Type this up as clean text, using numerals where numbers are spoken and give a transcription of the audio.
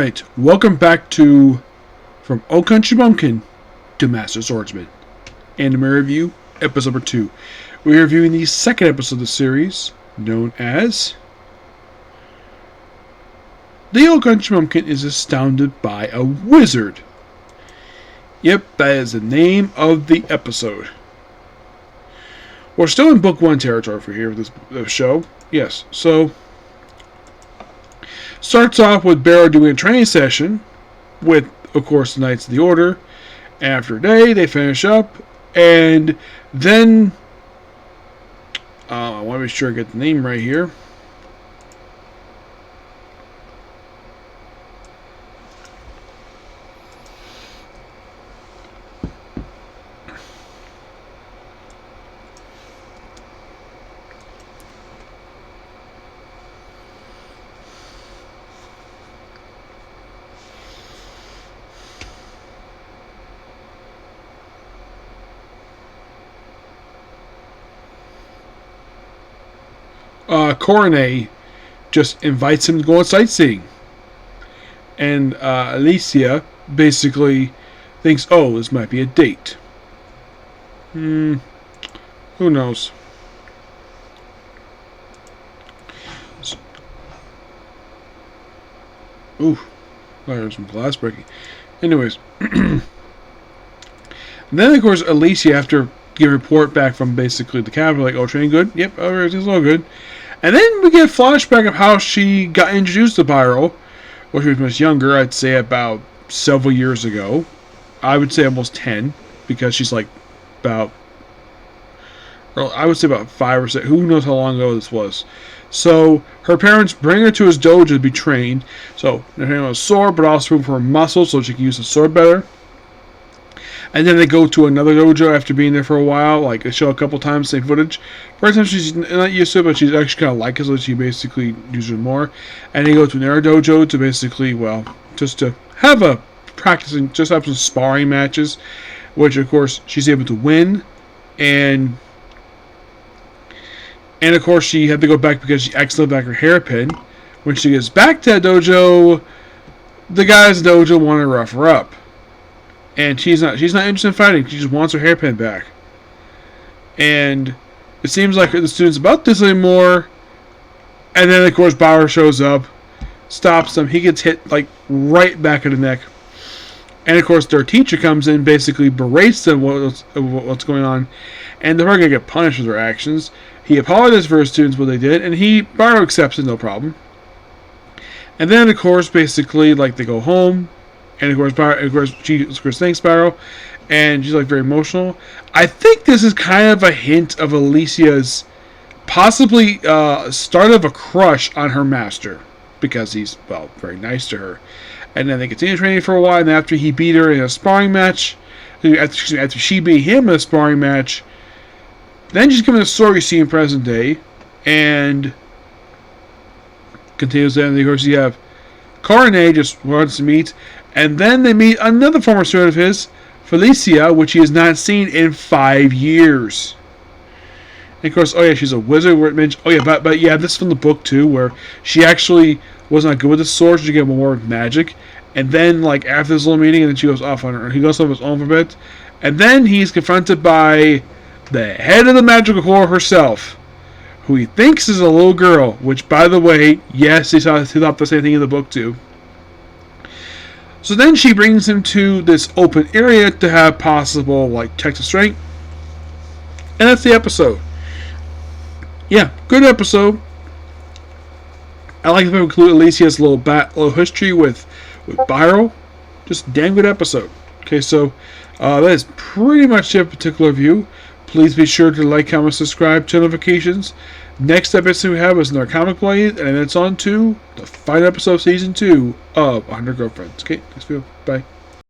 Alright, welcome back to From Old Country Bumpkin to Master Swordsman. Anime review, episode number 2. We're reviewing the second episode of the series, known as The Old Country Bumpkin is Astounded by a Wizard. Yep, that is the name of the episode. We're still in Book 1 territory for here with this show. Yes, so starts off with Barrow doing a training session with, of course, the Knights of the Order. After a day, they finish up, and then I want to be sure I get the name right here. Coronet just invites him to go on sightseeing. And Alicia basically thinks, oh, this might be a date. Who knows? Ooh, there's some glass breaking. Anyways. And then, of course, Alicia, after getting a report back from basically the capital, like, oh, training good? Yep, everything's all good. And then we get a flashback of how she got introduced to Pyro, which was much younger, I'd say about several years ago. I would say almost 10, because she's like about, well, I would say about 5 or 6. Who knows how long ago this was. So her parents bring her to his dojo to be trained. So they're training with a sword, but also room for her muscles so she can use the sword better. And then they go to another dojo after being there for a while. Like, they show a couple times, same footage. First time she's not used to it, but she's actually kind of like it, so she basically uses it more. And they go to another dojo to basically, well, just to have a practicing, just have some sparring matches. Which, of course, she's able to win. And of course, she had to go back because she accidentally back her hairpin. When she gets back to that dojo, the guys in the dojo want to rough her up. And she's not interested in fighting. She just wants her hairpin back. And it seems like the student's about this anymore. And then, of course, Bauer shows up, stops him. He gets hit, like, right back in the neck. And, of course, their teacher comes in, basically berates them what's going on. And they're going to get punished for their actions. He apologizes for his students what they did. And Bauer accepts it, no problem. And then, of course, basically, like, they go home. And of course, she thanks Sparrow, and she's like very emotional. I think this is kind of a hint of Alicia's possibly start of a crush on her master, because he's, well, very nice to her. And then they continue training for a while, and after he beat her in a sparring match, after she beat him in a sparring match, then she's given a sword you see in present day, and continues. And of course, you have Coronet just wants to meet. And then they meet another former student of his, Felicia, which he has not seen in 5 years. And of course, oh yeah, she's a wizard. Oh yeah, but yeah, this is from the book too, where she actually was not good with the sword. She got more with magic. And then, like, after this little meeting, and then she goes off on her. He goes off his own for a bit. And then he's confronted by the head of the magical corps herself, who he thinks is a little girl. Which, by the way, yes, he thought the same thing in the book too. So then she brings him to this open area to have possible, like, check the strength. And that's the episode. Yeah, good episode. I like to include Alicia's little history with Byro. Just damn good episode. Okay, so that is pretty much the particular review. Please be sure to like, comment, subscribe, turn notifications. Next episode we have is another comic blade, and it's on to the final episode of Season 2 of 100 Girlfriends. Okay, next video. Bye.